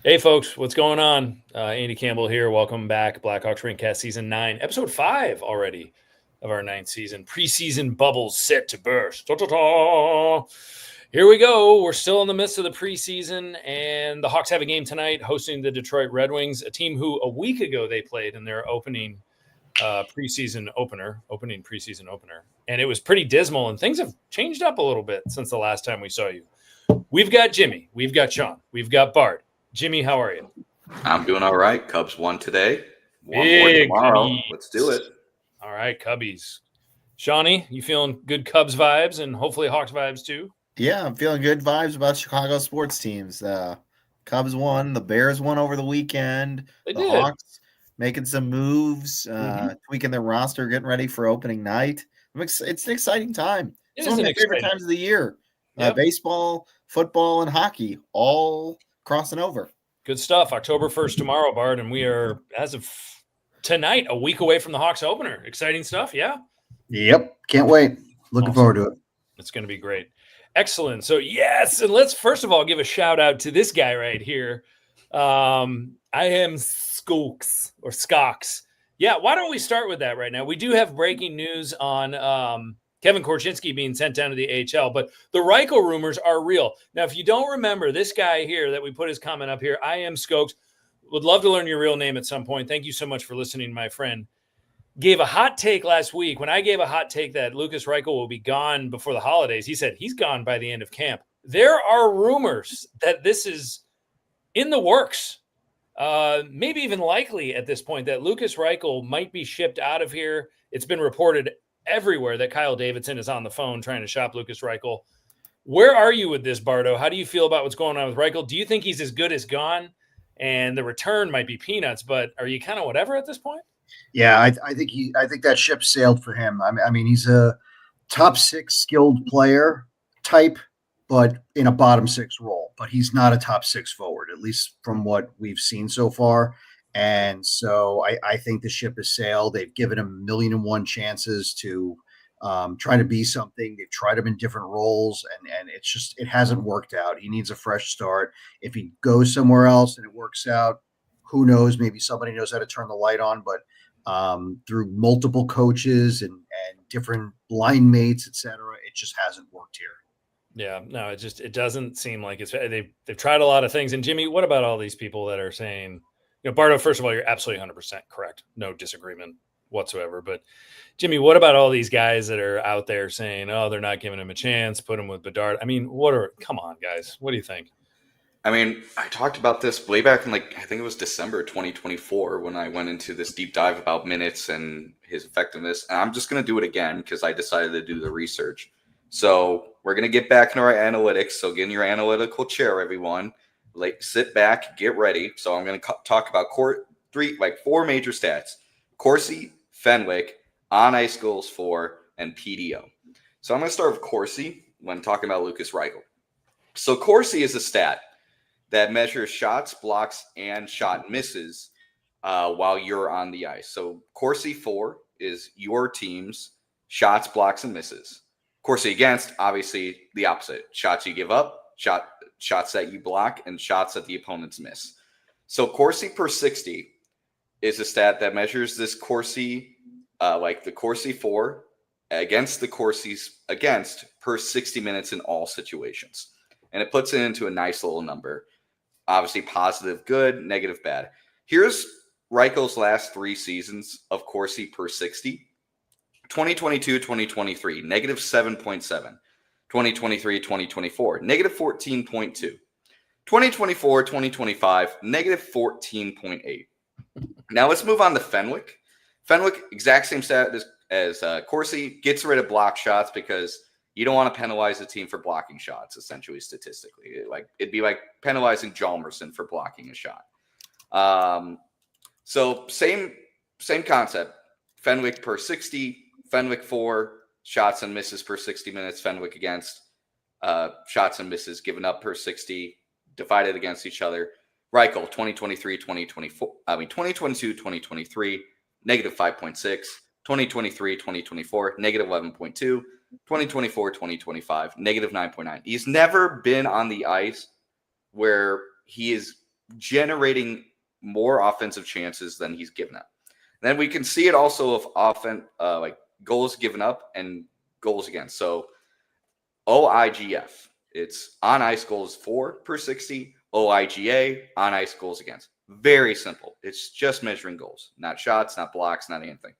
Hey, folks, what's going on? Andy Campbell here. Welcome back. Blackhawks Rinkcast Season 9, Episode 5 already of our 9th season. Preseason bubbles set to burst. Ta-ta-ta! Here we go. We're still in the midst of the preseason, and the Hawks have a game tonight hosting the Detroit Red Wings, a team who a week ago they played in their opening preseason opener. And it was pretty dismal, and things have changed up a little bit since the last time we saw you. We've got Jimmy. We've got Sean. We've got Bard. Jimmy, how are you? I'm doing all right. Cubs won today. One Big more tomorrow. Cubbies. Let's do it. All right, Cubbies. Shawnee, you feeling good Cubs vibes and hopefully Hawks vibes too? Yeah, I'm feeling good vibes about Chicago sports teams. Cubs won. The Bears won over the weekend. They the did. Hawks making some moves, tweaking their roster, getting ready for opening night. It's an exciting time. It's one of my favorite times of the year. Yep. Baseball, football, and hockey all crossing over. Good stuff. October 1st tomorrow, Bard, and we are, as of tonight, a week away from the Hawks opener. Exciting stuff, yeah? Yep. Can't wait. Looking forward to it. It's going to be great. Excellent. So, yes, and let's first of all give a shout out to this guy right here. I am Skooks or Skox. Yeah, why don't we start with that right now? We do have breaking news on Kevin Korchinski being sent down to the AHL, but the Reichel rumors are real. Now, if you don't remember, this guy here that we put his comment up here, I am Skokes, would love to learn your real name at some point. Thank you so much for listening, my friend. Gave a hot take last week. When I gave a hot take that Lucas Reichel will be gone before the holidays, he said he's gone by the end of camp. There are rumors that this is in the works, maybe even likely at this point, that Lucas Reichel might be shipped out of here. It's been reported everywhere that Kyle Davidson is on the phone trying to shop Lucas Reichel. Where are you with this, Bardo? How do you feel about what's going on with Reichel? Do you think he's as good as gone? And the return might be peanuts, but are you kind of whatever at this point? Yeah, I think that ship sailed for him. I mean, he's a top 6 skilled player type, but in a bottom 6 role. But he's not a top 6 forward, at least from what we've seen so far. And so I think the ship has sailed. They've given him 1,000,001 chances to try to be something. They've tried him in different roles, and it hasn't worked out. He needs a fresh start. If he goes somewhere else and it works out, who knows? Maybe somebody knows how to turn the light on. But through multiple coaches and different line mates, et cetera, it just hasn't worked here. Yeah, no, it doesn't seem like it's. They've tried a lot of things. And Jimmy, what about all these people that are saying? Bardo, first of all, you're absolutely 100% correct. No disagreement whatsoever. But, Jimmy, what about all these guys that are out there saying, oh, they're not giving him a chance, put him with Bedard? I mean, come on, guys. What do you think? I mean, I talked about this way back in, I think it was December 2024 when I went into this deep dive about minutes and his effectiveness. And I'm just going to do it again because I decided to do the research. So we're going to get back into our analytics. So get in your analytical chair, everyone. Sit back, get ready. So I'm going to talk about 4 major stats: Corsi, Fenwick, on-ice goals for, and PDO. So I'm going to start with Corsi when talking about Lucas Reichel. So Corsi is a stat that measures shots, blocks, and shot misses while you're on the ice. So Corsi 4 is your team's shots, blocks, and misses. Corsi against, obviously, the opposite. Shots you give up, shots that you block, and shots that the opponents miss. So Corsi per 60 is a stat that measures this Corsi, the Corsi 4 against the Corsi's against per 60 minutes in all situations. And it puts it into a nice little number. Obviously, positive, good, negative, bad. Here's Reichel's last 3 seasons of Corsi per 60. 2022-2023, negative 7.7. 2023-2024, negative 14.2. 2024-2025, negative 14.8. Now let's move on to Fenwick. Fenwick, exact same stat as Corsi, gets rid of block shots because you don't want to penalize the team for blocking shots, essentially, statistically. It'd be like penalizing Hjalmarsson for blocking a shot. So same concept. Fenwick per 60, Fenwick 4, shots and misses per 60 minutes, Fenwick against, shots and misses given up per 60, divided against each other. Reichel, 2022-2023, negative 5.6. 2023-2024, negative 11.2. 2024-2025, negative 9.9. He's never been on the ice where he is generating more offensive chances than he's given up. Then we can see it also of like goals given up and goals against. So OIGF, it's on ice goals for per 60. OIGA, on ice goals against. Very simple. It's just measuring goals, not shots, not blocks, not anything.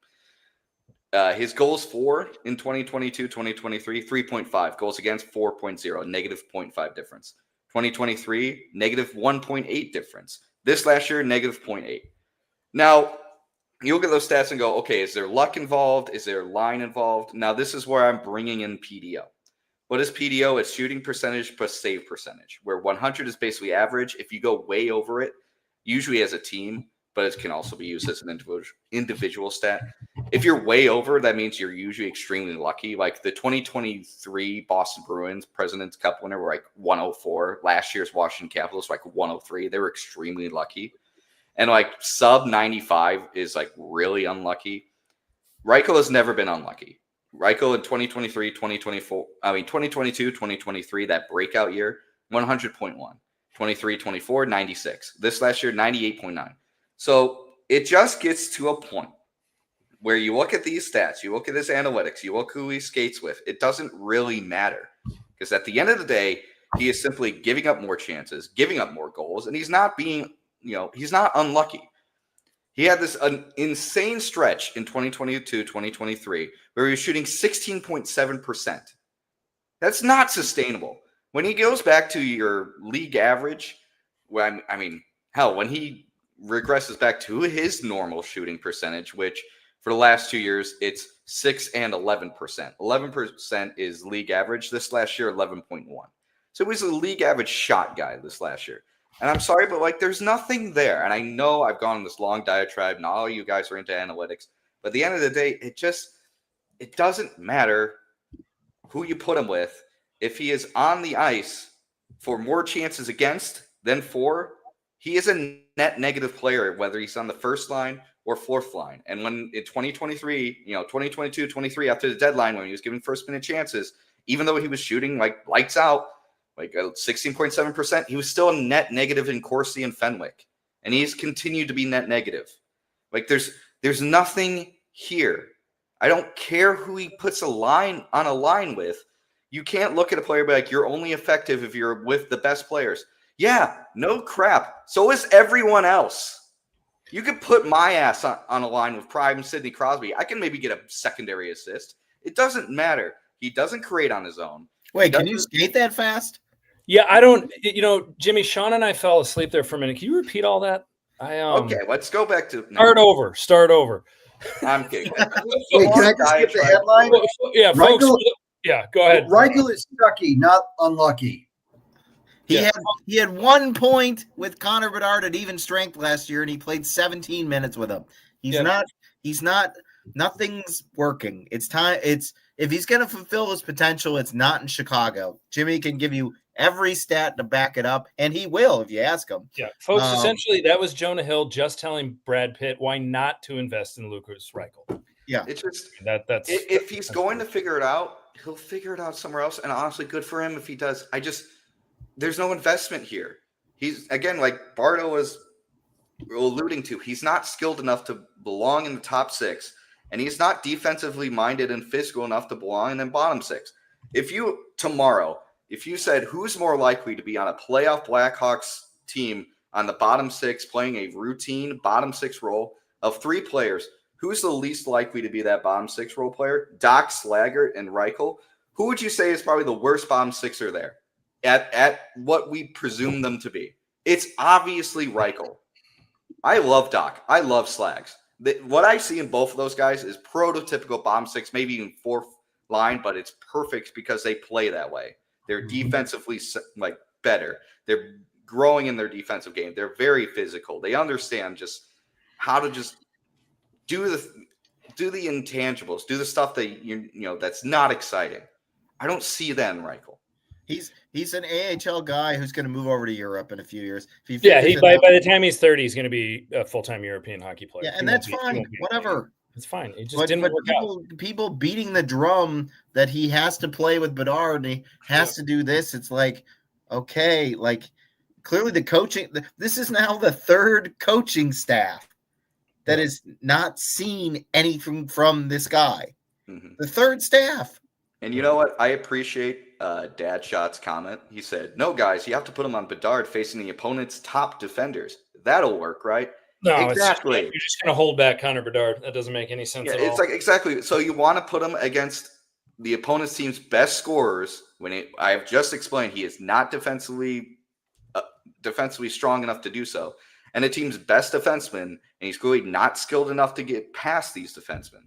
His goals for in 2022, 2023, 3.5. Goals against, 4.0, negative 0.5 difference. 2023, negative 1.8 difference. This last year, negative 0.8. Now, you look at those stats and go, okay, is there luck involved? Is there line involved? Now, this is where I'm bringing in PDO. What is PDO? It's shooting percentage plus save percentage, where 100 is basically average. If you go way over it, usually as a team, but it can also be used as an individual stat. If you're way over, that means you're usually extremely lucky. Like the 2023 Boston Bruins President's Cup winner were like 104. Last year's Washington Capitals like 103. They were extremely lucky. And like sub 95 is like really unlucky. Reichel has never been unlucky. Reichel in 2023, 2022, 2023, that breakout year, 100.1. 23, 24, 96. This last year, 98.9. So it just gets to a point where you look at these stats, you look at his analytics, you look who he skates with. It doesn't really matter because at the end of the day, he is simply giving up more chances, giving up more goals, and he's not being, he's not unlucky. He had this insane stretch in 2022, 2023, where he was shooting 16.7%. That's not sustainable. When he goes back to your league average, when he regresses back to his normal shooting percentage, which for the last 2 years, it's 6 and 11%. 11% is league average. This last year, 11.1. So he was a league average shot guy this last year. And I'm sorry, but there's nothing there. And I know I've gone on this long diatribe, and all you guys are into analytics. But at the end of the day, it doesn't matter who you put him with. If he is on the ice for more chances against than for, he is a net negative player, whether he's on the first line or fourth line. And when in 2023, 2022, 23, after the deadline, when he was given first minute chances, even though he was shooting like lights out, like 16.7%, he was still a net negative in Corsi and Fenwick. And he's continued to be net negative. Like there's nothing here. I don't care who he puts on a line with. You can't look at a player and be like, you're only effective if you're with the best players. Yeah, no crap. So is everyone else. You could put my ass on a line with Prime and Sidney Crosby. I can maybe get a secondary assist. It doesn't matter. He doesn't create on his own. Wait, can you skate that fast? Yeah, I don't. Jimmy, Sean and I fell asleep there for a minute. Can you repeat all that? Okay, let's go back to Start over. I'm kidding. Wait, can I just get the headline? Yeah, folks. Yeah, go ahead. Reichel is sucky, not unlucky. He had 1 point with Connor Bedard at even strength last year, and he played 17 minutes with him. Nothing's working. It's time. If he's going to fulfill his potential, it's not in Chicago. Jimmy can give you every stat to back it up, and he will if you ask him. Yeah, folks, essentially that was Jonah Hill just telling Brad Pitt why not to invest in Lucas Reichel. Yeah. It's just that's if he's going to figure it out, he'll figure it out somewhere else. And honestly, good for him if he does. There's no investment here. He's, again, like Bardo was alluding to, he's not skilled enough to belong in the top six, and he's not defensively minded and physical enough to belong in the bottom six. If you said who's more likely to be on a playoff Blackhawks team on the bottom six playing a routine bottom six role of three players, who's the least likely to be that bottom six role player? Doc, Slaggert, and Reichel. Who would you say is probably the worst bottom sixer there at what we presume them to be? It's obviously Reichel. I love Doc. I love Slags. What I see in both of those guys is prototypical bottom six, maybe even fourth line, but it's perfect because they play that way. They're defensively better. They're growing in their defensive game. They're very physical. They understand just how to just do the intangibles, do the stuff that that's not exciting. I don't see that in Reichel. He's an AHL guy who's going to move over to Europe in a few years. By the time he's 30, he's going to be a full-time European hockey player. Yeah, and that's fine. Whatever. It's fine. It just didn't work out. People beating the drum that he has to play with Bedard and he has to do this. It's like, okay, like clearly the coaching. This is now the third coaching staff that is not seen anything from this guy. Mm-hmm. The third staff. And you know what? I appreciate Dad Shot's comment. He said, "No, guys, you have to put him on Bedard facing the opponent's top defenders. That'll work, right?" No, exactly. You're just going to hold back Connor Bedard. That doesn't make any sense at all. It's like exactly. So you want to put him against the opponent's team's best scorers when I have just explained he is not defensively strong enough to do so, and the team's best defenseman, and he's clearly not skilled enough to get past these defensemen.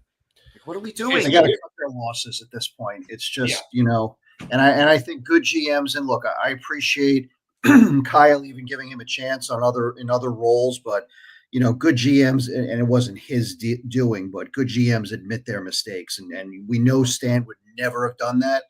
Like, what are we doing? They got to cut their losses at this point. It's just and I think good GMs, and look, I appreciate Kyle even giving him a chance in other roles, but good GMs, and it wasn't his doing, but good GMs admit their mistakes, and we know Stan would never have done that.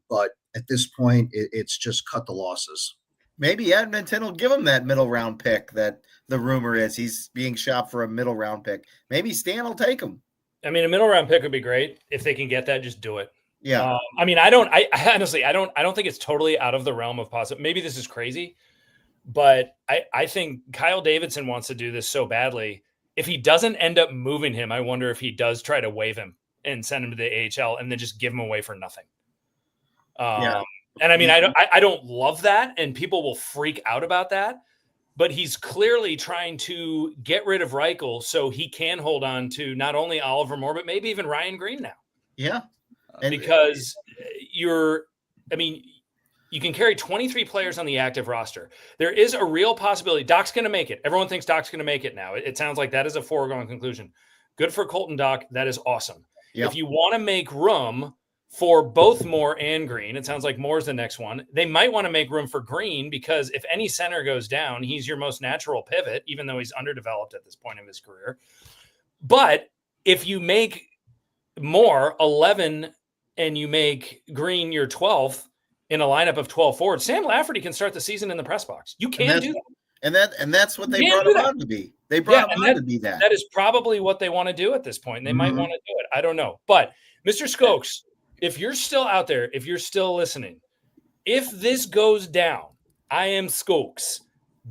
But at this point, it's just cut the losses. Maybe Edmonton will give him that middle round pick that the rumor is he's being shopped for a middle round pick. Maybe Stan will take him. I mean, a middle round pick would be great if they can get that. Just do it. Yeah. I honestly, I don't think it's totally out of the realm of possible. Maybe this is crazy, but I think Kyle Davidson wants to do this so badly. If he doesn't end up moving him, I wonder if he does try to waive him and send him to the AHL and then just give him away for nothing. And I mean, I don't love that, and people will freak out about that, but he's clearly trying to get rid of Reichel so he can hold on to not only Oliver Moore, but maybe even Ryan Green now. Yeah. Because you can carry 23 players on the active roster. There is a real possibility Doc's going to make it. Everyone thinks Doc's going to make it now. It sounds like that is a foregone conclusion. Good for Colton Doc. That is awesome. Yep. If you want to make room for both Moore and Green, it sounds like Moore's the next one. They might want to make room for Green because if any center goes down, he's your most natural pivot, even though he's underdeveloped at this point of his career. But if you make Moore 11 and you make Green your 12th in a lineup of 12 forwards, Sam Lafferty can start the season in the press box. You can do that. And that's what they brought him on to be. They brought him on to be that. That is probably what they want to do at this point. They might want to do it. I don't know. But Mr. Skokes, if you're still out there, if you're still listening, if this goes down, I am Skokes.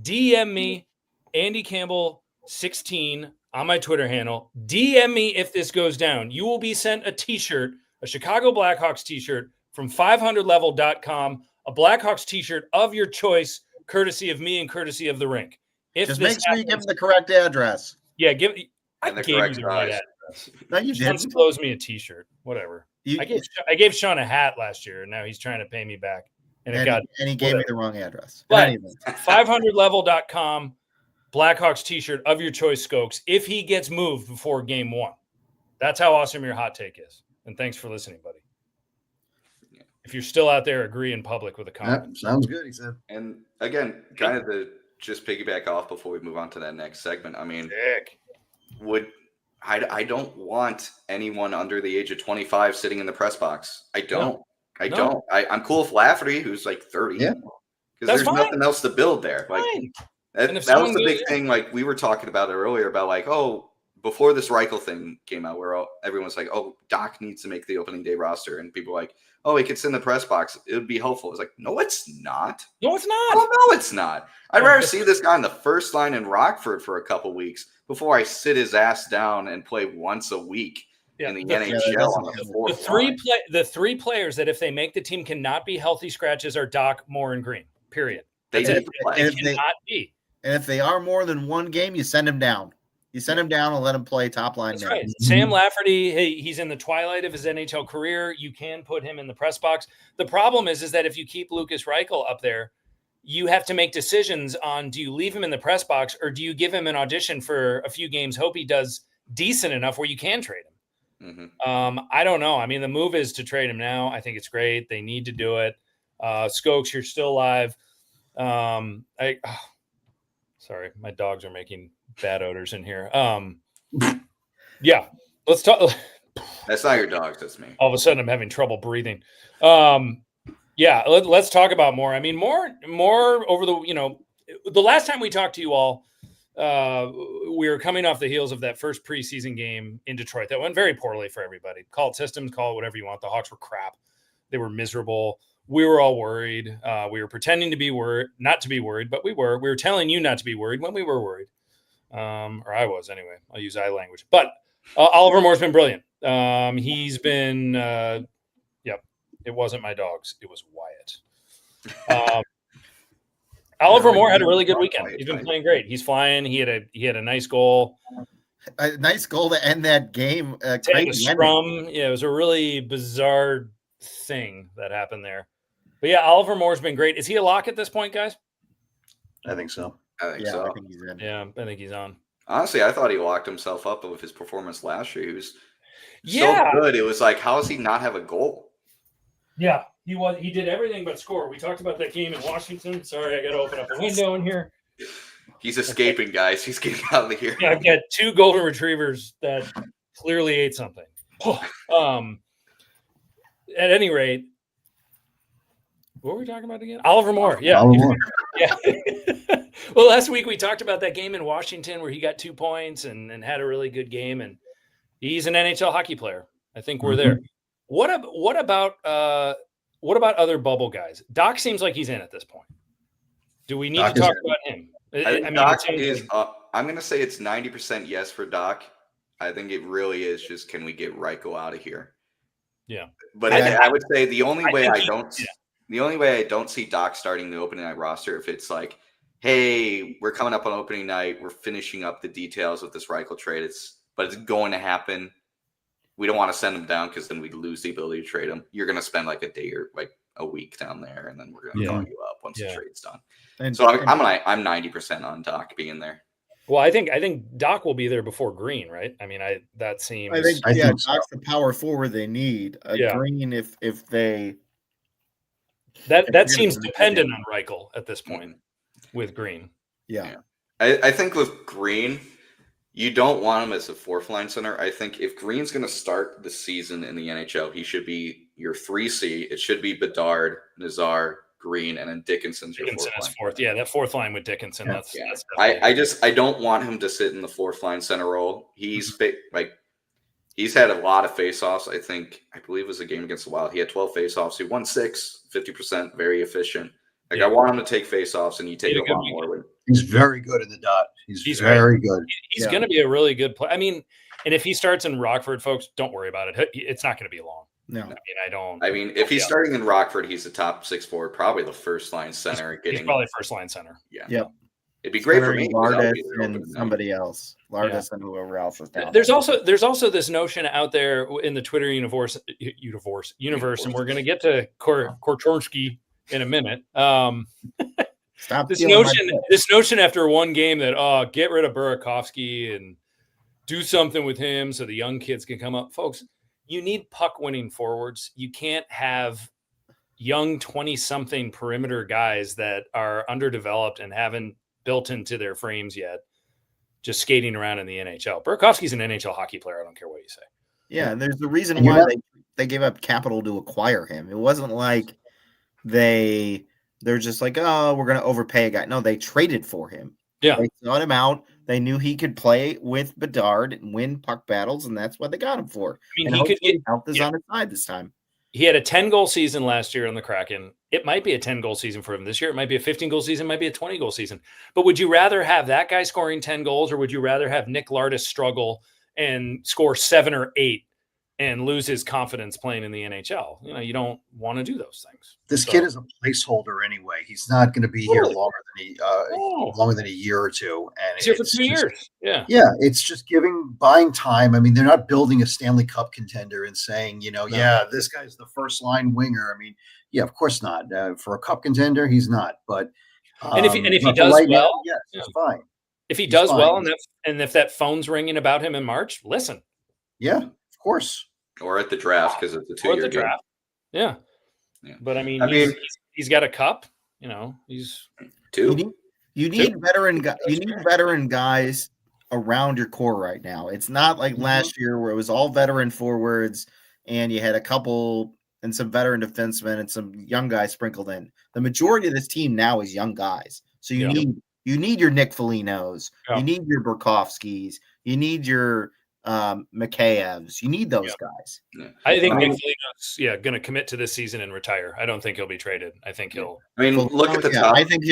DM me, Andy Campbell 16 on my Twitter handle. DM me if this goes down. You will be sent a t-shirt, a Chicago Blackhawks t-shirt from 500level.com, a Blackhawks t-shirt of your choice, courtesy of me and courtesy of the rink. Just make sure you give them the correct address. Yeah, I gave you the right address. No, you didn't. Close me a t-shirt, whatever. I gave Sean a hat last year, and now he's trying to pay me back. And he gave me the wrong address. But anyway. 500level.com, Blackhawks t-shirt of your choice, Skokes, if he gets moved before game 1. That's how awesome your hot take is. And thanks for listening, buddy. If you're still out there, agree in public with a comment. Sounds good, he said. And again, kind of to just piggyback off before we move on to that next segment. I mean, I don't want anyone under the age of 25 sitting in the press box. I don't. I'm cool with Lafferty, who's like 30. Yeah. Because there's nothing else to build there. Like that was the big thing. Like we were talking about it earlier about like, before this Reichel thing came out, where everyone's like, Doc needs to make the opening day roster. And people were like, he could sit in the press box. It would be helpful. It's like, no, it's not. No, it's not. Oh, no, it's not. I'd rather see this guy in the first line in Rockford for a couple weeks before I sit his ass down and play once a week in the NHL on the fourth line. The three players that if they make the team cannot be healthy scratches are Doc, Moore, and Green. Period. They need to play. They cannot be. And if they are more than one game, you send them down. You send him down and let him play top line. That's right. Sam Lafferty, he's in the twilight of his NHL career. You can put him in the press box. The problem is that if you keep Lucas Reichel up there, you have to make decisions on, do you leave him in the press box or do you give him an audition for a few games, hope he does decent enough where you can trade him? I don't know. I mean, the move is to trade him now. I think it's great. They need to do it. Skokes, you're still live. Sorry, my dogs are making bad odors in here. Yeah, let's talk. That's not your dogs, that's me. All of a sudden, I'm having trouble breathing. Yeah, let's talk about Moore. I mean, more over the last time we talked to you all, we were coming off the heels of that first preseason game in Detroit that went very poorly for everybody. Call it systems, call it whatever you want. The Hawks were crap. They were miserable. we were all worried. We were pretending to be not to be worried, but we were. We were telling you not to be worried when we were worried. Or I was anyway. I'll use I language. But Oliver Moore's been brilliant. He's been, it wasn't my dogs. It was Wyatt. Oliver Moore had a really good weekend. He's been playing great. He's flying. He had a nice goal. A nice goal to end that game. Scrum. Yeah, it was a really bizarre thing that happened there. But yeah, Oliver Moore's been great. Is he a lock at this point, guys? I think so. I think so. I think he's in. Yeah, I think he's on. Honestly, I thought he locked himself up with his performance last year. He was so good. It was like, how does he not have a goal? Yeah, he did everything but score. We talked about that game in Washington. Sorry, I got to open up a window in here. He's escaping, guys. He's getting out of here. Yeah, I've got 2 golden retrievers that clearly ate something. At any rate, what were we talking about again? Oliver Moore. Yeah. Oliver Moore. Yeah. Well, last week we talked about that game in Washington where he got 2 points and had a really good game, and he's an NHL hockey player. I think we're there. What about other bubble guys? Doc seems like he's in at this point. Do we need to talk about him? Doc is. I'm going to say it's 90% yes for Doc. I think it really is just, can we get Reichel out of here? Yeah, but I would say the only way I don't see Doc starting the opening night roster, if it's like, hey, we're coming up on opening night, we're finishing up the details of this Reichel trade. But it's going to happen. We don't want to send him down because then we lose the ability to trade him. You're going to spend like a day or like a week down there, and then we're going to call you up once the trade's done. So I'm 90% on Doc being there. Well, I think Doc will be there before Green, right? I mean, that seems. I think Doc's the power forward they need. Green, if they. That seems dependent on Reichel at this point with Green. Yeah. I think with Green, you don't want him as a 4th line center. I think if Green's going to start the season in the NHL, he should be your 3C. It should be Bedard, Nazar, Green, and then Dickinson's your 4th line. 4th. Yeah, that 4th line with Dickinson. That's I don't want him to sit in the 4th line center role. He's had a lot of faceoffs. I believe it was a game against the Wild. He had 12 faceoffs. He won 6, 50%, very efficient. I want him to take faceoffs, and you take a lot more. He's very good in the dot. He's very good. He's going to be a really good player. I mean, and if he starts in Rockford, folks, don't worry about it. It's not going to be long. No. I mean, if he's starting in Rockford, he's a top 6 forward, probably the first line center. He's probably first line center. Yeah. Yep. It'd be great for me. Lardis and somebody else. Lardis and whoever else is down. There's also this notion out there in the Twitter universe, and we're going to get to Korchinski in a minute. Stop this notion after one game that get rid of Burakovsky and do something with him so the young kids can come up. Folks, you need puck-winning forwards. You can't have young 20-something perimeter guys that are underdeveloped and haven't built into their frames yet, just skating around in the NHL. Burakovsky's an NHL hockey player. I don't care what you say. Yeah, and there's the reason why they gave up capital to acquire him. It wasn't like they're just like, oh, we're going to overpay a guy. No, they traded for him. Yeah. They sought him out. They knew he could play with Bedard and win puck battles, and that's what they got him for. I mean, he could get help is on his side this time. He had a 10-goal season last year on the Kraken. It might be a 10-goal season for him this year. It might be a 15-goal season. It might be a 20-goal season. But would you rather have that guy scoring 10 goals, or would you rather have Nick Lardis struggle and score 7 or 8 and lose his confidence playing in the NHL? You don't want to do those things. This kid is a placeholder anyway. He's not going to be here longer than a year or two. And he's here for 2 years. Yeah. Yeah. It's just buying time. I mean, they're not building a Stanley Cup contender and saying, this guy's the first line winger. I mean, yeah, of course not. For a cup contender, he's not. But and if he does well, yes, it's fine. If he does well, and if that phone's ringing about him in March, listen. Yeah. Of course. Or at the draft, because it's a 2-year draft. Yeah. But I mean, he's got a cup. He's 2. You need veteran guys. You need veteran guys around your core right now. It's not like last year where it was all veteran forwards and you had a couple and some veteran defensemen and some young guys sprinkled in. The majority of this team now is young guys. So you need your Nick Folignos. Yeah. You need your Burakovskys. You need your Mikheyevs. You need those guys. Yeah. I think Nick Foligno's going to commit to this season and retire. I don't think he'll be traded. I think he'll. Look at the top. I think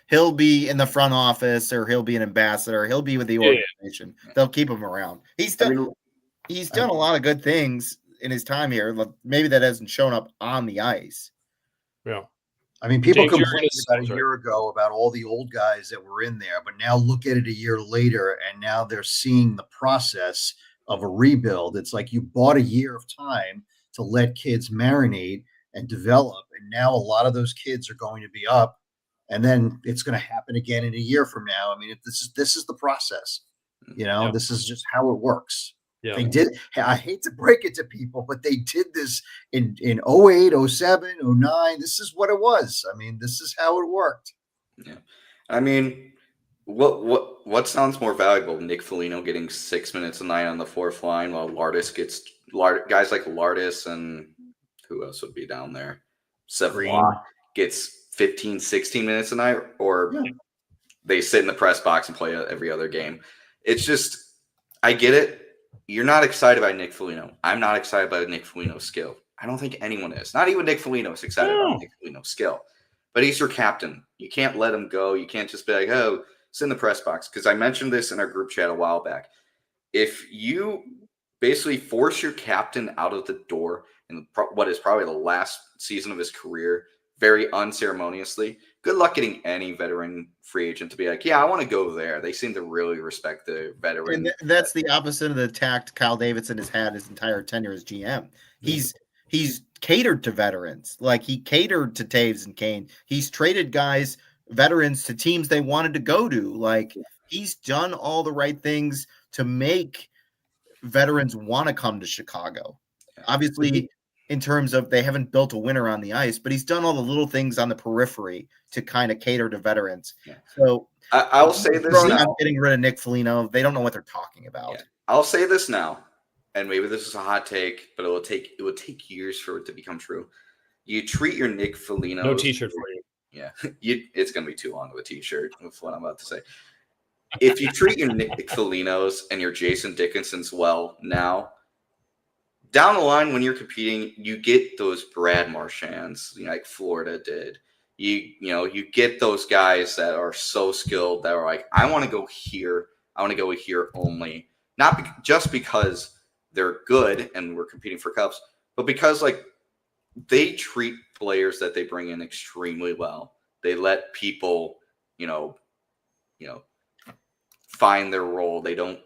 he'll be in the front office, or he'll be an ambassador. He'll be with the organization. Yeah. They'll keep him around. He's done a lot of good things in his time here. Maybe that hasn't shown up on the ice. Yeah. I mean, people complained about a year ago about all the old guys that were in there, but now look at it a year later, and now they're seeing the process of a rebuild. It's like you bought a year of time to let kids marinate and develop, and now a lot of those kids are going to be up, and then it's going to happen again in a year from now. I mean, this is the process. This is just how it works. Yeah. They did. I hate to break it to people, but they did this in 08, 07, 09. This is what it was. I mean, this is how it worked. Yeah. I mean, what sounds more valuable? Nick Foligno getting 6 minutes a night on the fourth line while guys like Lardis and who else would be down there? Savoie gets 15, 16 minutes a night, or they sit in the press box and play every other game. It's just, I get it. You're not excited by Nick Foligno. I'm not excited by Nick Foligno's skill. I don't think anyone is. Not even Nick Foligno is excited about Nick Foligno's skill. But he's your captain. You can't let him go. You can't just be like, oh, sit in the press box. Because I mentioned this in our group chat a while back. If you basically force your captain out of the door in what is probably the last season of his career, very unceremoniously, good luck getting any veteran free agent to be like, yeah, I want to go there. They seem to really respect the veteran. And that's the opposite of the tact Kyle Davidson has had his entire tenure as GM. He's catered to veterans. Like, he catered to Taves and Kane. He's traded veterans to teams they wanted to go to. Like, he's done all the right things to make veterans want to come to Chicago. Obviously, in terms of they haven't built a winner on the ice, but he's done all the little things on the periphery to kind of cater to veterans. Yeah. So I'll say this now. I'm getting rid of Nick Foligno. They don't know what they're talking about. Yeah. I'll say this now, and maybe this is a hot take, but it will take years for it to become true. You treat your Nick Foligno. No t-shirt for you. Yeah, it's going to be too long of a t-shirt with what I'm about to say. If you treat your Nick Folignos and your Jason Dickinsons well now, down the line when you're competing, you get those Brad Marchands, like Florida did. You get those guys that are so skilled that are like, I want to go here. I want to go here only. Not just because they're good and we're competing for cups, but because like they treat players that they bring in extremely well. They let people, find their role. They don't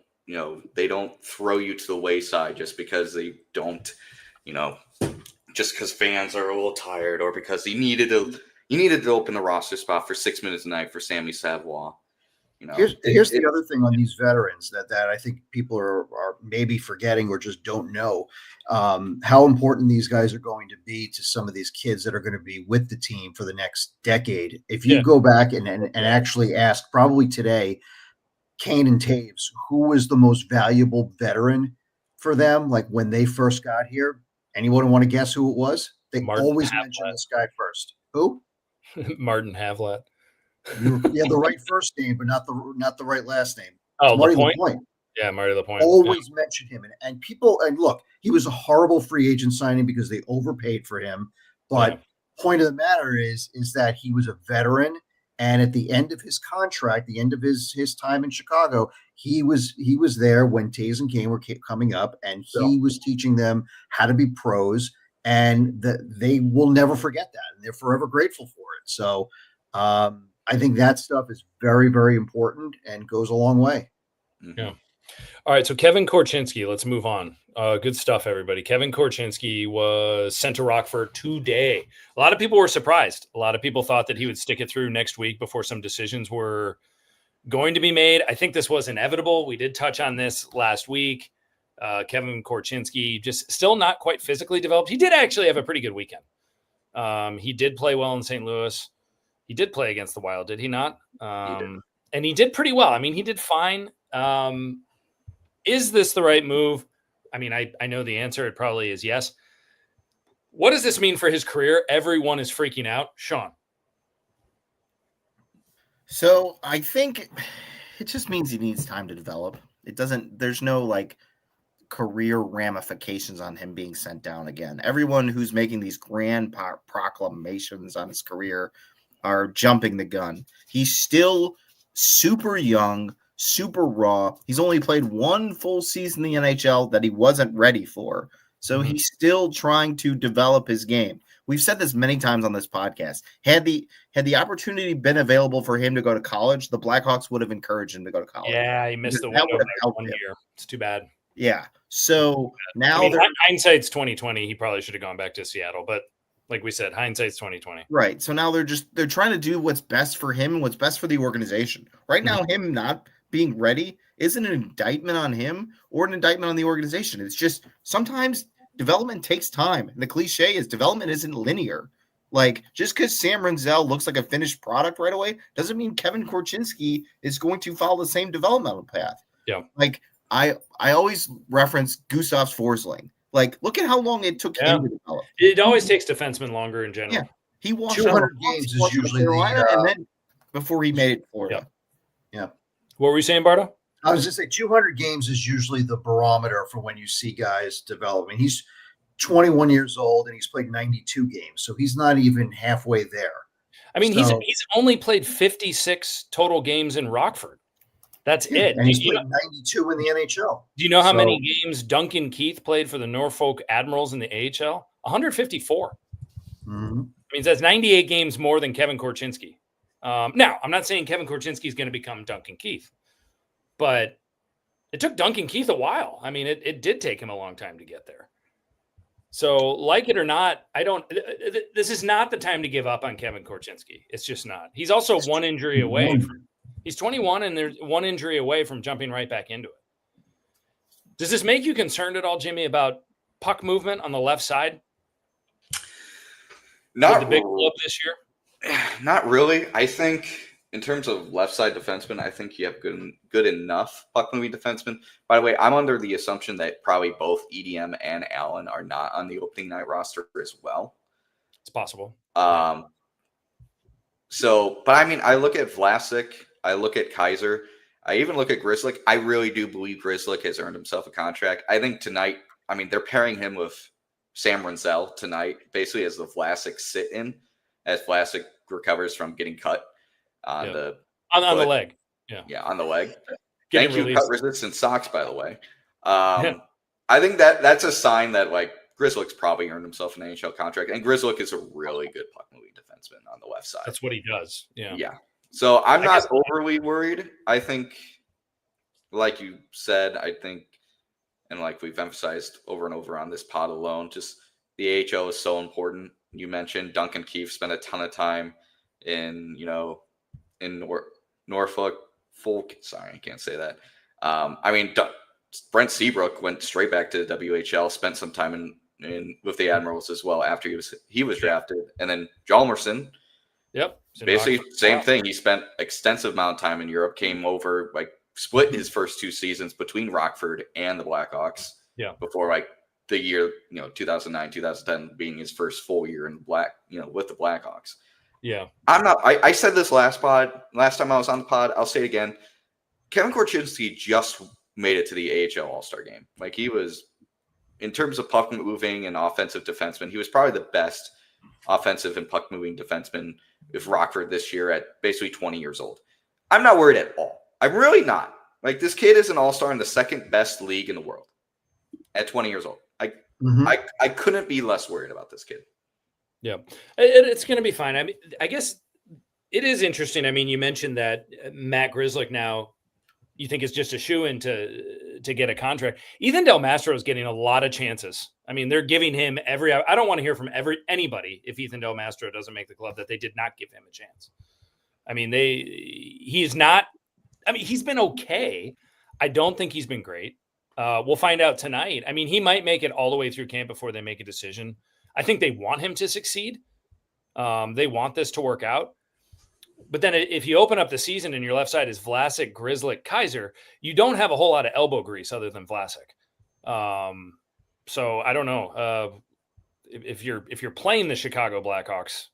throw you to the wayside just because they don't, just because fans are a little tired or because you needed to open the roster spot for 6 minutes a night for Sammy Savoie. Here's the other thing on these veterans that I think people are maybe forgetting or just don't know how important these guys are going to be to some of these kids that are going to be with the team for the next decade. If you go back and actually ask probably today, Kane and Taves, who was the most valuable veteran for them? Like when they first got here, anyone want to guess who it was? They always mention this guy first. Who? Martin Havlat. You had the right first name, but not the right last name. Oh, Marty Lapointe. Yeah, Marty Lapointe. Always mention him, and people. And look, he was a horrible free agent signing because they overpaid for him. But point of the matter is that he was a veteran, and at the end of his contract, the end of his time in Chicago, he was there when Taves and Kane were coming up, and he was teaching them how to be pros, and they will never forget that, and they're forever grateful for it. So. I think that stuff is very, very important and goes a long way. Yeah. All right. So Kevin Korchinski, let's move on. Good stuff, everybody. Kevin Korchinski was sent to Rockford today. A lot of people were surprised. A lot of people thought that he would stick it through next week before some decisions were going to be made. I think this was inevitable. We did touch on this last week. Kevin Korchinski just still not quite physically developed. He did actually have a pretty good weekend. He did play well in St. Louis. He did play against the Wild, did he not? He did. And he did pretty well. I mean, he did fine. Is this the right move? I mean, I know the answer. It probably is yes. What does this mean for his career? Everyone is freaking out. Sean. So I think it just means he needs time to develop. It doesn't, there's no like career ramifications on him being sent down again. Everyone who's making these grand proclamations on his career are jumping the gun. He's still super young, super raw. He's only played one full season in the NHL that he wasn't ready for. So he's still trying to develop his game. We've said this many times on this podcast. Had the opportunity been available for him to go to college, the Blackhawks would have encouraged him to go to college. Yeah, he missed the window by 1 year. It's too bad. Yeah. So now hindsight's 2020. He probably should have gone back to Seattle, but like we said, hindsight's 2020. Right. So now they're trying to do what's best for him and what's best for the organization. Right now, him not being ready isn't an indictment on him or an indictment on the organization. It's just sometimes development takes time. And the cliche is development isn't linear. Like, just because Sam Renzel looks like a finished product right away doesn't mean Kevin Korchinski is going to follow the same developmental path. Yeah. Like, I always reference Gustav's Forsling. Like, look at how long it took him to develop. It always takes defensemen longer in general. Yeah. He watched 200 games is usually and then before he made it to Florida. Yeah. What were you saying, Bardo? I was just saying 200 games is usually the barometer for when you see guys develop. I mean, he's 21 years old and he's played 92 games, so he's not even halfway there. I mean, he's only played 56 total games in Rockford. That's it. And he's played 92 in the NHL. Do you know how many games Duncan Keith played for the Norfolk Admirals in the AHL? 154. Mm-hmm. I mean, that's 98 games more than Kevin Korchinski. Now, I'm not saying Kevin Korchinski is going to become Duncan Keith, but it took Duncan Keith a while. I mean, it did take him a long time to get there. So, like it or not, this is not the time to give up on Kevin Korchinski. It's just not. He's also one injury away. He's 21, and there's one injury away from jumping right back into it. Does this make you concerned at all, Jimmy, about puck movement on the left side? Not the big club this year. Not really. I think in terms of left side defensemen, I think you have good enough puck moving defensemen. By the way, I'm under the assumption that probably both EDM and Allen are not on the opening night roster as well. It's possible. But I mean, I look at Vlasic, I look at Kaiser, I even look at Grzelcyk. I really do believe Grzelcyk has earned himself a contract. I think tonight, I mean, they're pairing him with Sam Renzel tonight, basically as the Vlasic sit-in, as Vlasic recovers from getting cut on the leg. Yeah, on the leg. Getting Thank you, released. cut resistant socks, by the way. I think that's a sign that like Grzelcyk's probably earned himself an NHL contract, and Grzelcyk is a really good puck moving defenseman on the left side. That's what he does. Yeah. Yeah. So I'm not overly worried. I think, like you said, and like we've emphasized over and over on this pod alone, just the AHL is so important. You mentioned Duncan Keith spent a ton of time in Norfolk. Sorry, I can't say that. I mean, Brent Seabrook went straight back to the WHL, spent some time in with the Admirals as well after he was drafted, and then Hjalmarsson. Yep. Basically, same thing. He spent extensive amount of time in Europe, came over, like split his first 2 seasons between Rockford and the Blackhawks. Yeah. Before like the year, 2009, 2010 being his first full year in with the Blackhawks. Yeah. I said this last time I was on the pod. I'll say it again. Kevin Korchinski just made it to the AHL All-Star game. Like he was, in terms of puck moving and offensive defenseman, he was probably the best offensive and puck moving defenseman with Rockford this year at basically 20 years old. I'm not worried at all. I'm really not. Like this kid is an all-star in the second best league in the world at 20 years old. I couldn't be less worried about this kid. Yeah, it's going to be fine. I mean, I guess it is interesting. I mean, you mentioned that Matt Grzelcyk now you think is just a shoo-in to get a contract. Ethan Del Mastro is getting a lot of chances. I mean, they're giving him I don't want to hear from anybody if Ethan Del Mastro doesn't make the club that they did not give him a chance. I mean, he's been okay. I don't think he's been great. We'll find out tonight. I mean, he might make it all the way through camp before they make a decision. I think they want him to succeed. They want this to work out. But then if you open up the season and your left side is Vlasic, Grzelcyk, Kaiser, you don't have a whole lot of elbow grease other than Vlasic. So I don't know if you're playing the Chicago Blackhawks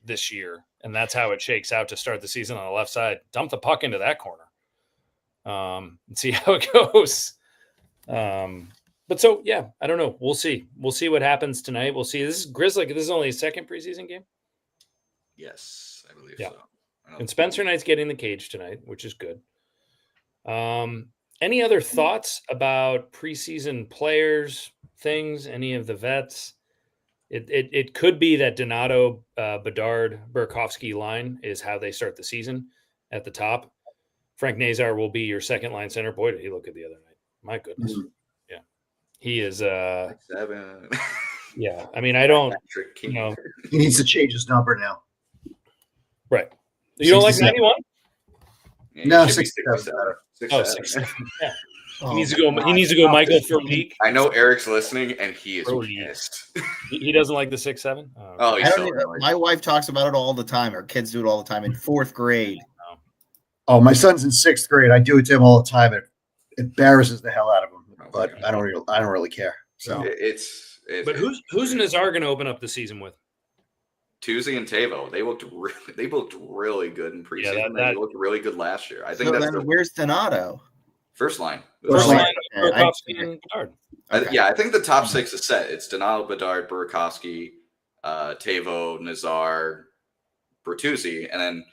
this year, and that's how it shakes out to start the season on the left side. Dump the puck into that corner and see how it goes. But so, yeah, I don't know. We'll see. We'll see what happens tonight. We'll see. This is Grizzly. This is only a second preseason game. Yes, I believe Yeah. so. And Spencer Knight's getting the cage tonight, which is good. Any other thoughts about preseason players, things, any of the vets? It could be that Donato, Bedard, Burakovsky line is how they start the season at the top. Frank Nazar will be your second line center. Boy, did he look good the other night. My goodness. Mm-hmm. Yeah. He is 7. Yeah. I mean, I don't he needs to change his number now. Right. You don't like 91? Yeah, no, 67. 67. Yeah. He needs to go. He needs to go. Michael for league. I know Eric's listening, and he is pissed. He doesn't like the 6'7". My wife talks about it all the time. Our kids do it all the time in 4th grade. Oh, my son's in 6th grade. I do it to him all the time. It embarrasses the hell out of him, but I don't really care. So But who's Nazar going to open up the season with? Tuesday and Tavo. They looked really good in preseason. They looked really good last year. I think where's Donato? First line. Burakovsky and Bedard. Okay. I think the top 6 is set. It's Donato, Bedard, Burakovsky, Tavo, Nazar, Bertuzzi, and then,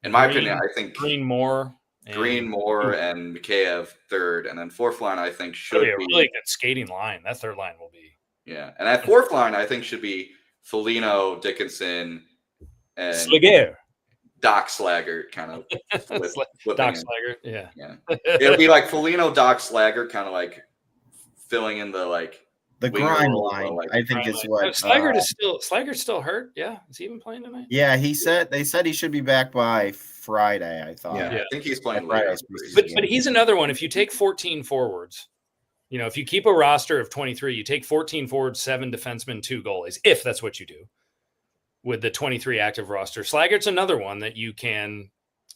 in my opinion, I think Green, Moore, and Mikheyev third, and then fourth line I think should be a really good skating line. That third line will be and that fourth line I think should be Foligno, Dickinson, and Slager. Doc Slaggert kind of Doc Slaggert, yeah. It'll be like Foligno, Doc Slaggert, kind of like filling in the grind line. I think is what Slaggert's still hurt. Yeah, is he even playing tonight? Yeah, they said he should be back by Friday. I thought. Yeah. I think he's playing later. But he's another one. If you take 14 forwards, if you keep a roster of 23, you take 14 forwards, 7 defensemen, 2 goalies. If that's what you do. With the 23 active roster. Slaggert's another one that you can,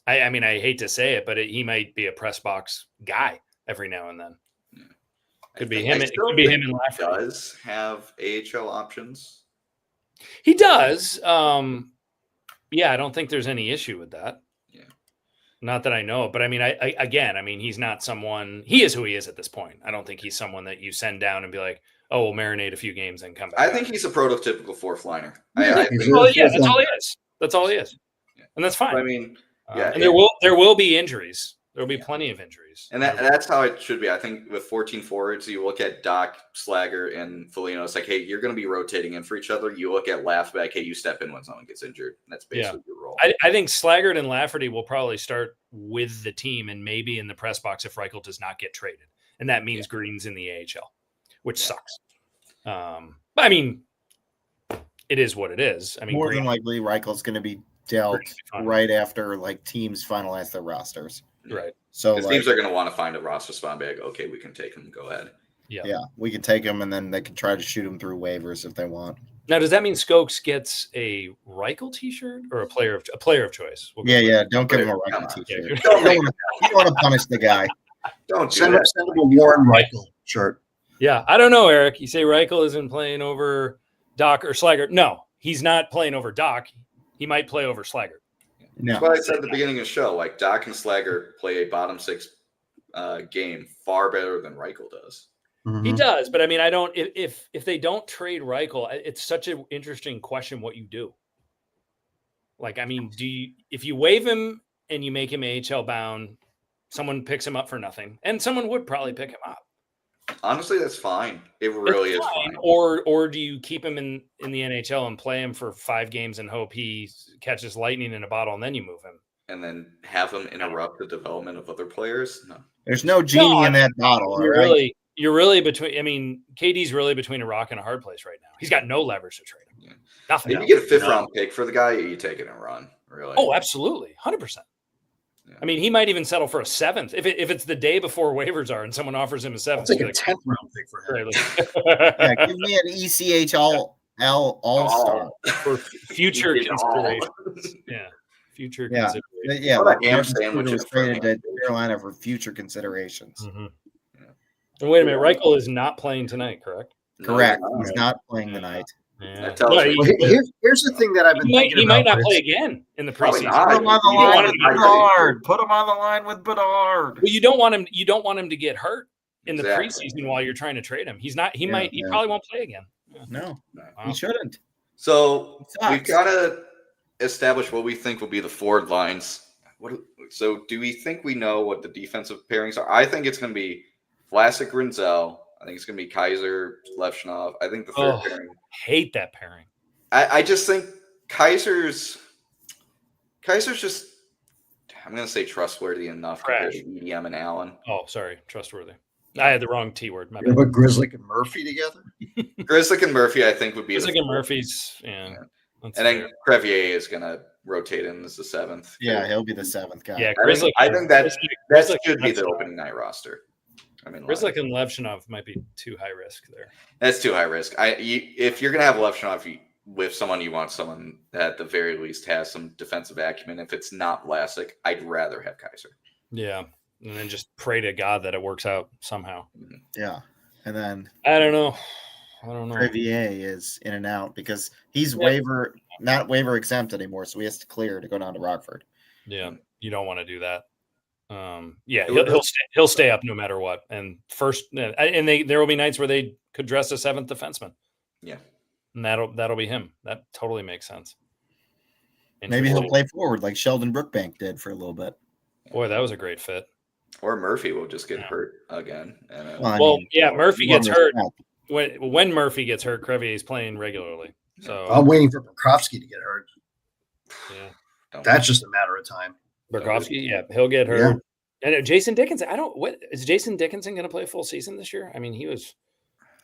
I mean, I hate to say it, but he might be a press box guy every now and then. Yeah. Could be him and Lafferty. Does have AHL options? He does. I don't think there's any issue with that. Yeah. Not that I know, but I mean, he's not someone, he is who he is at this point. I don't think he's someone that you send down and be like, oh, we'll marinate a few games and come back. I think he's a prototypical fourth liner. That's all he is. That's all he is. Yeah. And that's fine. I mean, and there will be injuries. There will be plenty of injuries. And that's how it should be. I think with 14 forwards, you look at Doc, Slager, and Foligno. It's like, hey, you're going to be rotating in for each other. You look at Lafferty, hey, you step in when someone gets injured. And that's basically your role. I think Slaggert and Lafferty will probably start with the team and maybe in the press box if Reichel does not get traded. And that means Green's in the AHL, which sucks. But I mean, it is what it is. I mean, more than likely, Reichel's going to be dealt right after teams finalize their rosters. Right. So teams are going to want to find a roster spot. Be like, okay, we can take him. Go ahead. Yeah, we can take him, and then they can try to shoot him through waivers if they want. Now, does that mean Skokes gets a Reichel T-shirt or a player of choice? Don't give him a Reichel T-shirt. You don't want to punish the guy. Don't send him a Warren Reichel shirt. Yeah, I don't know, Eric. You say Reichel isn't playing over Doc or Slaggert. No, he's not playing over Doc. He might play over Slaggert. No. That's what I said at the beginning of the show. Doc and Slaggert play a bottom 6 game far better than Reichel does. Mm-hmm. He does, but I mean, I don't. If they don't trade Reichel, it's such an interesting question what you do. If you waive him and you make him AHL bound, someone picks him up for nothing, and someone would probably pick him up. Honestly, that's fine. It really is fine. Or do you keep him in the NHL and play him for 5 games and hope he catches lightning in a bottle and then you move him? And then have him interrupt the development of other players? No. There's no genie in that bottle. You're really between. I mean, KD's really between a rock and a hard place right now. He's got no leverage to trade him. Yeah. Nothing. If you get a 5th round pick for the guy, you take it and run. Really? Oh, absolutely, 100%. Yeah. I mean, he might even settle for a 7th if it's the day before waivers are and someone offers him a 7th. It's like a 10th round pick for him. Give me an ECHL All-Star for future considerations. Yeah, future considerations. Yeah, was traded to Carolina for future considerations. Mm-hmm. Yeah. And wait a minute, Reichel is not playing tonight, correct? Correct. He's not playing tonight. Yeah. Here's the thing that I've been thinking about. He might not play again in the preseason. Put him on the line with Bedard. Put him on the line with Bedard. Well, you don't want him to get hurt. in the preseason while you're trying to trade him. He's not. He probably won't play again. Yeah. No, he shouldn't. So we've got to establish what we think will be the forward lines. So do we think we know what the defensive pairings are? I think it's going to be Vlasic, Rinzel. I think it's going to be Kaiser, Levshunov. I think the third pairing. Hate that pairing. I just think Kaiser's just, I'm going to say trustworthy enough compared to EDM and Allen. Oh, sorry. Trustworthy. I had the wrong T word. My bad. But Grizzlick and Murphy together? Grizzlick and Murphy, I think, would be Grizzlick and Murphy's. Yeah. And then Crevier is going to rotate in as the seventh. Yeah, he'll be the seventh guy. Yeah, Grizzlick. I think that should be the opening night roster. I mean, Grizzlick and Levshunov might be too high risk there. That's too high risk. If you're going to have Levshunov with someone, you want someone that at the very least has some defensive acumen. If it's not Vlasic, I'd rather have Kaiser. Yeah. And then just pray to God that it works out somehow. Yeah. And then I don't know. Crevier is in and out because he's not waiver exempt anymore, so he has to clear to go down to Rockford. Yeah, you don't want to do that. He'll stay up no matter what. And there will be nights where they could dress a seventh defenseman. Yeah, and that'll be him. That totally makes sense. Maybe he'll play forward like Sheldon Brookbank did for a little bit. Boy, that was a great fit. Or Murphy will just get hurt again. Murphy gets hurt. When Murphy gets hurt, Crevier is playing regularly. So I'm waiting for Bukowski to get hurt. Yeah, that's just a matter of time. Bukowski, he'll get hurt. Yeah. And Jason Dickinson, is Jason Dickinson going to play a full season this year? I mean, he was.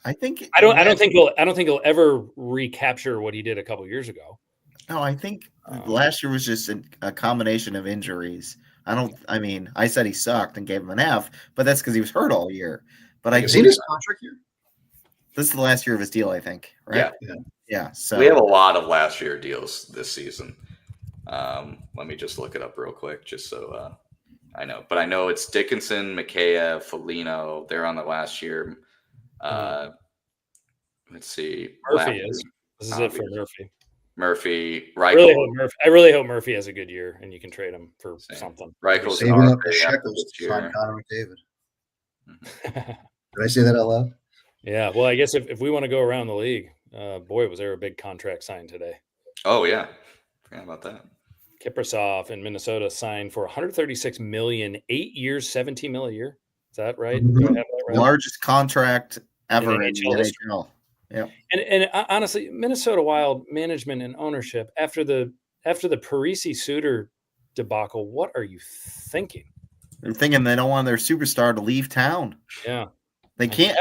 I don't think he'll ever recapture what he did a couple years ago. No, I think last year was just a combination of injuries. I said he sucked and gave him an F, but that's because he was hurt all year. But is he his contract year? This is the last year of his deal, I think. Right? Yeah. So we have a lot of last year deals this season. Let me just look it up real quick, just so I know. But I know it's Dickinson, Mikheyev, Foligno. They're on the last year. Let's see. Murphy is. This is it for Murphy. Murphy, Reichel. I really hope Murphy has a good year and you can trade him for something. Reichel's saving up the shekels to find Connor McDavid. Did I say that out loud? Yeah. Well, I guess if we want to go around the league, boy, was there a big contract signed today. Oh yeah, forgot about that. Kiprasov in Minnesota signed for $136 million, 8 years, $17 million a year. Is that right? Do I have that right? Largest contract ever in the NHL. Yeah. And honestly, Minnesota Wild management and ownership after the Parise Suter debacle, what are you thinking? They're thinking they don't want their superstar to leave town. Yeah. They can't.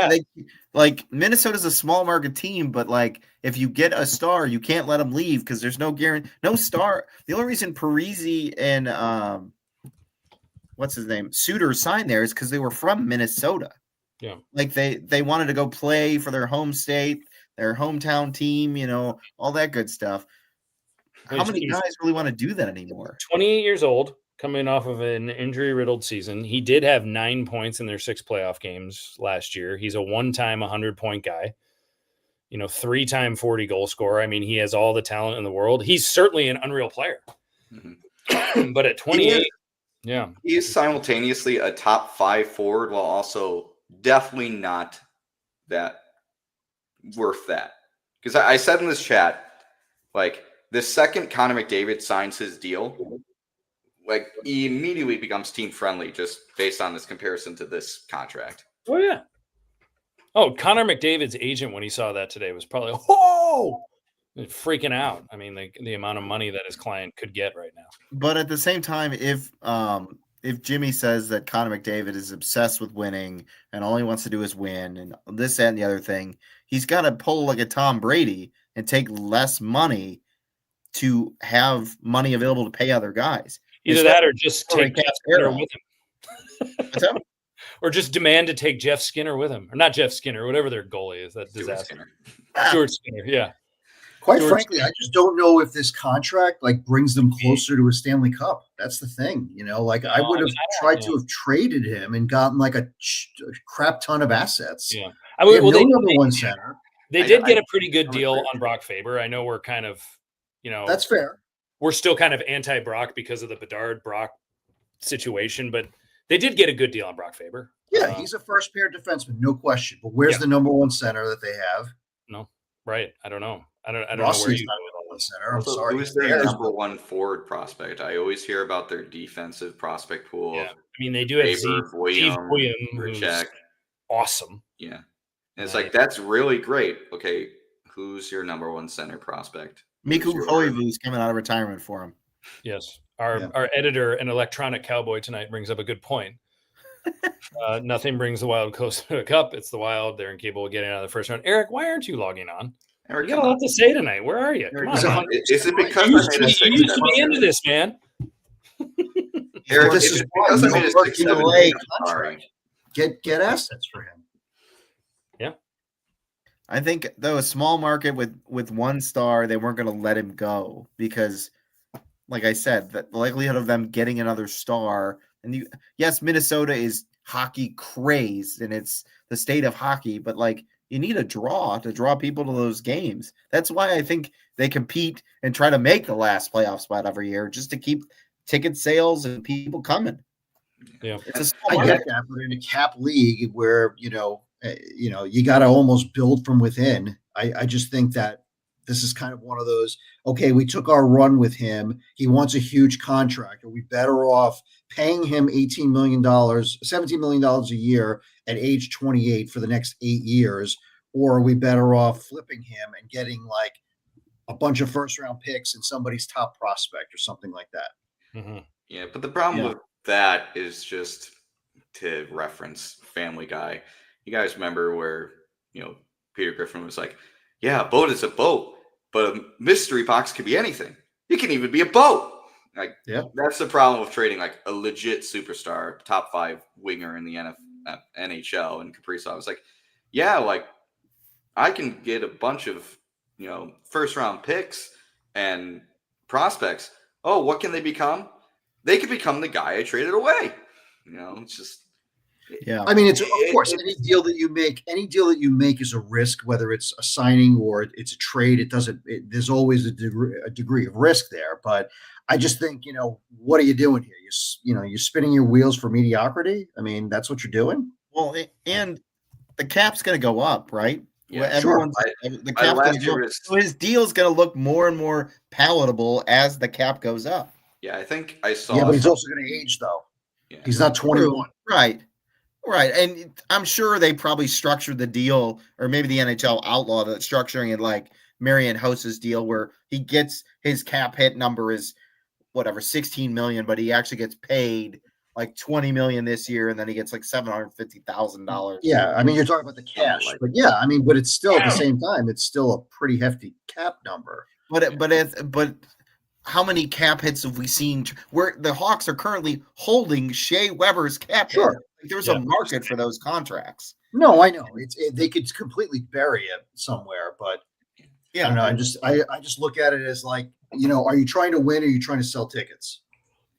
Minnesota's a small market team, but if you get a star, you can't let them leave because there's no guarantee. No star. The only reason Parise and what's his name Suter signed there is because they were from Minnesota. Yeah, they wanted to go play for their home state, their hometown team. All that good stuff. How many guys really want to do that anymore? 28 years old. Coming off of an injury-riddled season. He did have 9 points in their 6 playoff games last year. He's a one-time 100-point guy, 3-time 40-goal scorer. I mean, he has all the talent in the world. He's certainly an unreal player. Mm-hmm. But at 28, he is simultaneously a top 5 forward while also definitely not that worth that. Because I said in this chat, the second Connor McDavid signs his deal, he immediately becomes team friendly just based on this comparison to this contract. Oh yeah. Oh, Connor McDavid's agent when he saw that today was probably freaking out. I mean, the amount of money that his client could get right now. But at the same time, if Jimmy says that Connor McDavid is obsessed with winning and all he wants to do is win and this, that, and the other thing, he's got to pull like a Tom Brady and take less money to have money available to pay other guys. Either that or just take Jeff Skinner with him. Or just demand to take Jeff Skinner with him. Or not Jeff Skinner, whatever their goalie is. That disaster. Stuart Skinner, yeah. Quite frankly, I just don't know if this contract brings them closer to a Stanley Cup. That's the thing. I would have tried to have traded him and gotten a crap ton of assets. Yeah. Number one center. They did get a pretty good deal on Brock Faber. I know we're kind of, that's fair. We're still kind of anti-Brock because of the Bedard-Brock situation, but they did get a good deal on Brock Faber. Yeah, he's a first pair defenseman, no question. But where's the number one center that they have? No, right. I don't know. I don't know Russell's where you. not number one center. I'm Also, sorry. who's their number one forward prospect? I always hear about their defensive prospect pool. Yeah. I mean, they do have Steve William, who's awesome. Yeah. And it's like, that's really great. Okay, who's your number one center prospect? Miku Koivu's coming out of retirement for him. Yes. Our editor and electronic cowboy tonight brings up a good point. Nothing brings the Wild close to a cup. It's the Wild. They're incapable of getting out of the first round. Eric, why aren't you logging on? Eric, you got a lot to say tonight. Where are you? Come on. Is it because you used to be into this, man? Eric, this is because I made a 6-7 contract. Get assets for him. Yeah. I think though a small market with one star, they weren't going to let him go because, like I said, the likelihood of them getting another star. And yes, Minnesota is hockey crazed and it's the state of hockey, but like you need a draw to draw people to those games. That's why I think they compete and try to make the last playoff spot every year just to keep ticket sales and people coming. Yeah, I get that, but in a cap league where you got to almost build from within. I just think that this is kind of one of those. Okay, we took our run with him. He wants a huge contract. Are we better off paying him $18 million, $17 million a year at age 28 for the next 8 years? Or are we better off flipping him and getting like a bunch of first round picks and somebody's top prospect or something like that? Mm-hmm. Yeah, but the problem with that is just to reference Family Guy. You guys remember where, Peter Griffin was like, yeah, a boat is a boat, but a mystery box could be anything. It can even be a boat. Like, that's the problem with trading like a legit superstar, top 5 winger in the NHL and Kaprizov. It's like, yeah, like I can get a bunch of, first round picks and prospects. Oh, what can they become? They could become the guy I traded away. It's just. Yeah. I mean, it's of course any deal that you make is a risk, whether it's a signing or it's a trade. There's always a degree of risk there. But I just think, what are you doing here? You're spinning your wheels for mediocrity. I mean, that's what you're doing. Well, and the cap's going to go up, right? Yeah, the cap's going to go up. So his deal's going to look more and more palatable as the cap goes up. Yeah, I think I saw. Yeah, but he's also going to age though. Yeah. He's not 21. Right. And I'm sure they probably structured the deal, or maybe the NHL outlawed it, structuring it like Marian House's deal, where he gets his cap hit number is whatever, 16 million, but he actually gets paid like 20 million this year, and then he gets like $750,000. Yeah, I mean, you're talking about the cash, but yeah, I mean, but it's still at the same time, it's still a pretty hefty cap number. But how many cap hits have we seen where the Hawks are currently holding Shea Weber's cap hit? Like, there's a market for those contracts. No, I know they could completely bury it somewhere, but I don't know. I just look at it as like, are you trying to win or are you trying to sell tickets?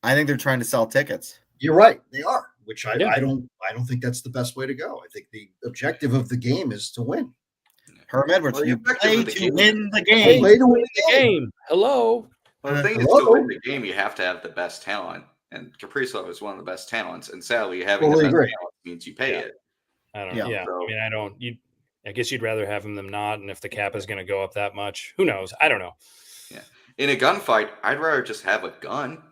I think they're trying to sell tickets. You're right. They are, which I don't think that's the best way to go. I think the objective of the game is to win. Herm Edwards, you play to win the game. Play to win the game. Hello. Well, the thing is, to win the game, you have to have the best talent, and Kaprizov is one of the best talents. And sadly, having the best talent means you pay it. I don't know. Yeah. So, I mean, I guess you'd rather have him than not. And if the cap is going to go up that much, who knows? I don't know. Yeah. In a gunfight, I'd rather just have a gun.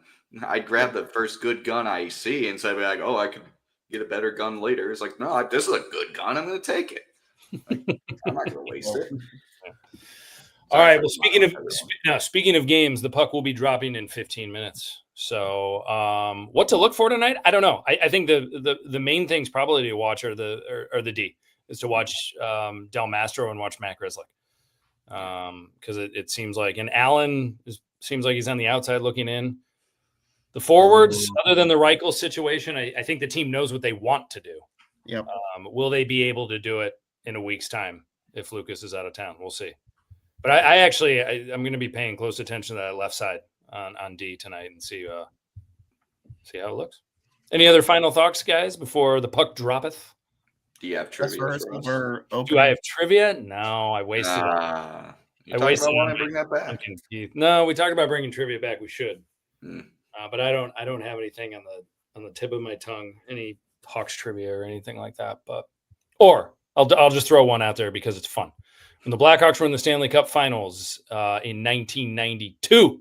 I'd grab the first good gun I see and say, like, oh, I could get a better gun later. It's like, no, this is a good gun. I'm going to take it. Like, I'm not going to waste it. All right. Well, speaking of games, the puck will be dropping in 15 minutes. So, what to look for tonight? I don't know. I think the main things probably to watch are the D is to watch Del Mastro and watch Matt Grzelcyk, because it seems like, and Allen seems like he's on the outside looking in. The forwards, other than the Reichel situation, I think the team knows what they want to do. Yep. Will they be able to do it in a week's time if Lucas is out of town? We'll see. But I'm going to be paying close attention to that left side on D tonight and see how it looks. Any other final thoughts, guys, before the puck droppeth? Do you have trivia? Do I have trivia? No, I wasted it. I wasted it. Want to bring that back? No, we talked about bringing trivia back. We should, but I don't have anything on the tip of my tongue. Any Hawks trivia or anything like that, or I'll just throw one out there because it's fun. When the Blackhawks were in the Stanley Cup Finals in 1992,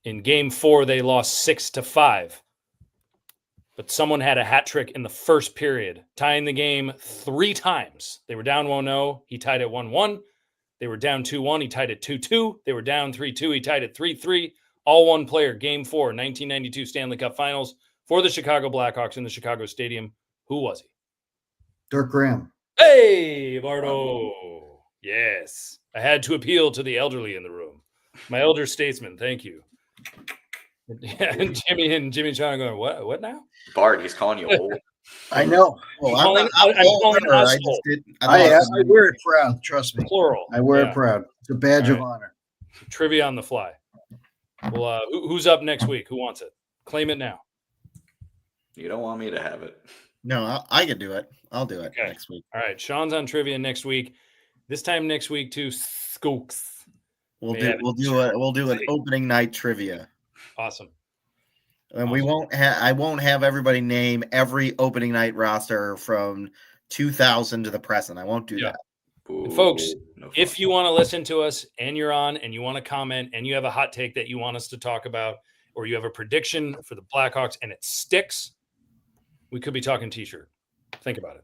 in Game 4 they lost 6-5, but someone had a hat trick in the first period, tying the game 3 times. They were down 1-0, he tied it 1-1. They were down 2-1, he tied it 2-2. They were down 3-2, he tied it 3-3. All one player. Game 4, 1992 Stanley Cup Finals for the Chicago Blackhawks in the Chicago Stadium. Who was he? Dirk Graham. Hey, Bardo. Yes. I had to appeal to the elderly in the room. My elder statesman, thank you. And Jimmy John going, what now? Bard, he's calling you old. I know. Well, I'm I wear it proud. Trust me. Plural. I wear it proud. It's a badge of honor. Trivia on the fly. Well, who's up next week? Who wants it? Claim it now. You don't want me to have it. No, I can do it. I'll do it next week. All right. Sean's on trivia next week. This time next week too, Skooks. We'll do an opening night trivia. Awesome. And we won't I won't have everybody name every opening night roster from 2000 to the present. I won't do that. And folks, if you want to listen to us and you're on and you want to comment and you have a hot take that you want us to talk about, or you have a prediction for the Blackhawks and it sticks, we could be talking t-shirt. Think about it.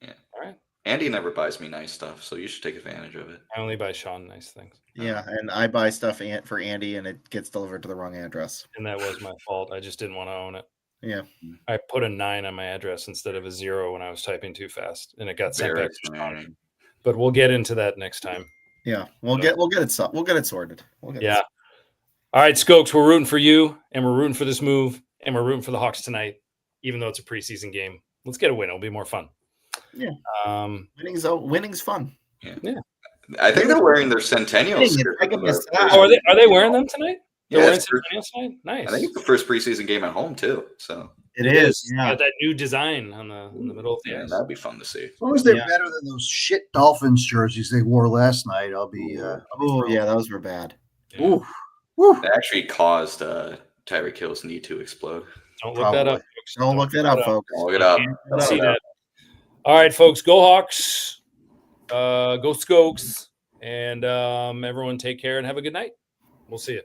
Yeah. All right. Andy never buys me nice stuff, so you should take advantage of it. I only buy Sean nice things. Yeah, and I buy stuff for Andy and it gets delivered to the wrong address. And that was my fault. I just didn't want to own it. Yeah. I put a 9 on my address instead of a 0 when I was typing too fast, and it got sent back to Sean. But we'll get into that next time. Yeah, we'll get it sorted. All right, Skokes, we're rooting for you, and we're rooting for this move, and we're rooting for the Hawks tonight, even though it's a preseason game. Let's get a win. It'll be more fun. Yeah. Winning's fun. Yeah. I think they're wearing their Centennial skirts. Are they wearing them tonight? They're wearing Centennials tonight? Nice. I think it's the first preseason game at home, too. So it is. Yeah. Got that new design in the middle of the ice. That'd be fun to see. As long as they're better than those shit Dolphins jerseys they wore last night, I'll be those were bad. Yeah. They actually caused Tyreek Hill's knee to explode. Don't look that up, folks. Don't look that up, folks. Look it up. Let's see that. All right, folks. Go Hawks. Go Skokes. And everyone take care and have a good night. We'll see you.